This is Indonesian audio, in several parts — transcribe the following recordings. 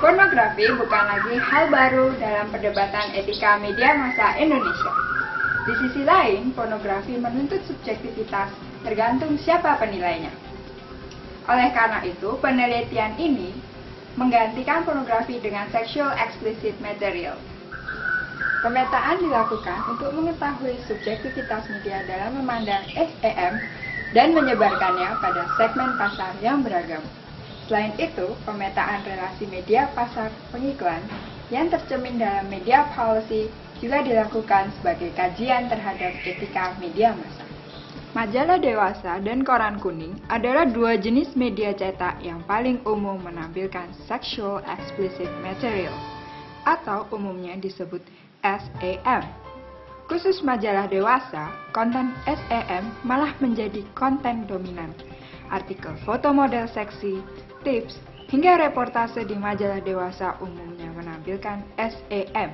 Pornografi bukan lagi hal baru dalam perdebatan etika media massa Indonesia. Di sisi lain, pornografi menuntut subjektivitas tergantung siapa penilainya. Oleh karena itu, penelitian ini menggantikan pornografi dengan sexual explicit material. Pemetaan dilakukan untuk mengetahui subjektivitas media dalam memandang SEM dan menyebarkannya pada segmen pasar yang beragam. Selain itu, pemetaan relasi media pasar pengiklan yang tercermin dalam media policy juga dilakukan sebagai kajian terhadap etika media massa. Majalah dewasa dan koran kuning adalah dua jenis media cetak yang paling umum menampilkan sexual explicit material atau umumnya disebut SEM. Khusus majalah dewasa, konten SEM malah menjadi konten dominan. Artikel foto model seksi, tips, hingga reportase di majalah dewasa umumnya menampilkan SEM.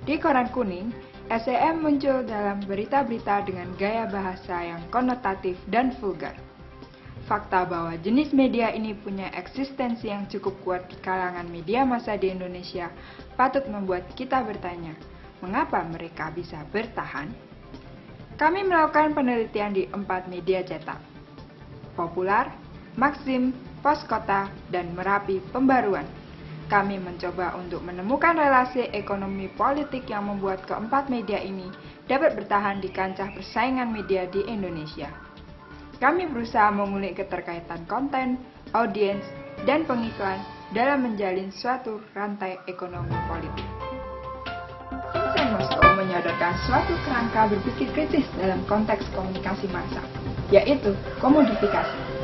Di koran kuning, SEM muncul dalam berita-berita dengan gaya bahasa yang konotatif dan vulgar. Fakta bahwa jenis media ini punya eksistensi yang cukup kuat di kalangan media massa di Indonesia patut membuat kita bertanya, mengapa mereka bisa bertahan? Kami melakukan penelitian di 4 media cetak: Popular, Maxim, Pos Kota, dan Merapi Pembaruan. Kami mencoba untuk menemukan relasi ekonomi politik yang membuat keempat media ini dapat bertahan di kancah persaingan media di Indonesia. Kami berusaha mengulik keterkaitan konten, audiens, dan pengiklan dalam menjalin suatu rantai ekonomi politik. Vincent Moskow menyodorkan suatu kerangka berpikir kritis dalam konteks komunikasi massa, yaitu komodifikasi.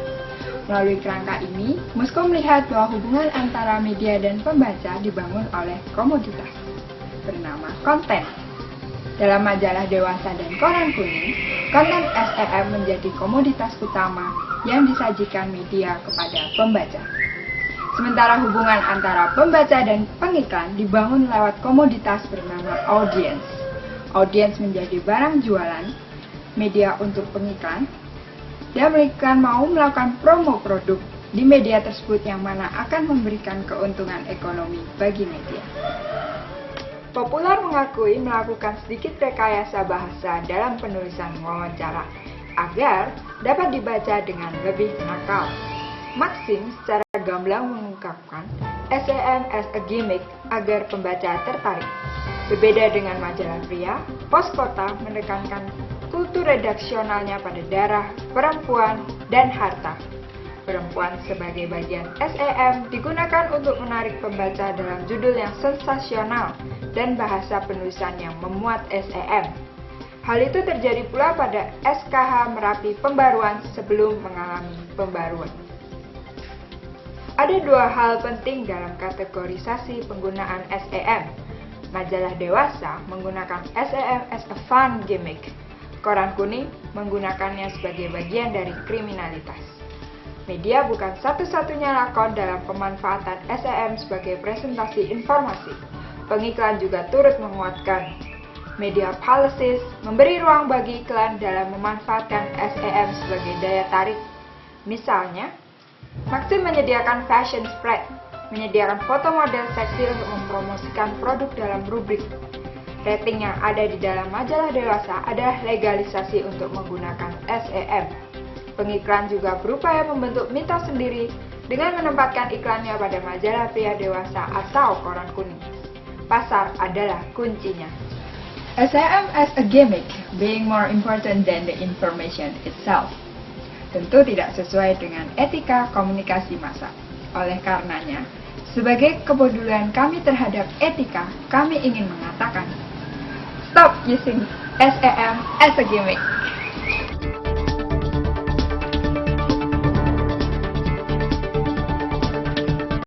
Melalui kerangka ini, Moskow melihat bahwa hubungan antara media dan pembaca dibangun oleh komoditas, bernama konten. Dalam majalah dewasa dan koran kuning, konten SEM menjadi komoditas utama yang disajikan media kepada pembaca. Sementara hubungan antara pembaca dan pengiklan dibangun lewat komoditas bernama audiens. Audiens menjadi barang jualan media untuk pengiklan, dan mereka mau melakukan promo produk di media tersebut yang mana akan memberikan keuntungan ekonomi bagi media. Popular mengakui melakukan sedikit rekayasa bahasa dalam penulisan wawancara agar dapat dibaca dengan lebih nakal. Maxim secara gamblang mengungkapkan SEM as a gimmick agar pembaca tertarik. Berbeda dengan majalah pria, Pos Kota menekankan kultur redaksionalnya pada darah, perempuan, dan harta. Perempuan sebagai bagian SEM digunakan untuk menarik pembaca dalam judul yang sensasional dan bahasa penulisan yang memuat SEM. Hal itu terjadi pula pada SKH Merapi Pembaruan sebelum mengalami pembaruan. Ada dua hal penting dalam kategorisasi penggunaan SEM. Majalah dewasa menggunakan SEM as a fun gimmick. Koran kuning menggunakannya sebagai bagian dari kriminalitas. Media bukan satu-satunya lakon dalam pemanfaatan SEM sebagai presentasi informasi. Pengiklan juga turut menguatkan. Media policies memberi ruang bagi iklan dalam memanfaatkan SEM sebagai daya tarik. Misalnya, Maxim menyediakan fashion spread, menyediakan foto model seksi untuk mempromosikan produk dalam rubrik. Rating yang ada di dalam majalah dewasa adalah legalisasi untuk menggunakan SEM. Pengiklan juga berupaya membentuk mitos sendiri dengan menempatkan iklannya pada majalah pria dewasa atau koran kuning. Pasar adalah kuncinya. SEM as a gimmick being more important than the information itself. Tentu tidak sesuai dengan etika komunikasi massa. Oleh karenanya, sebagai kepedulian kami terhadap etika, kami ingin mengatakan, stop using SEM as a gimmick.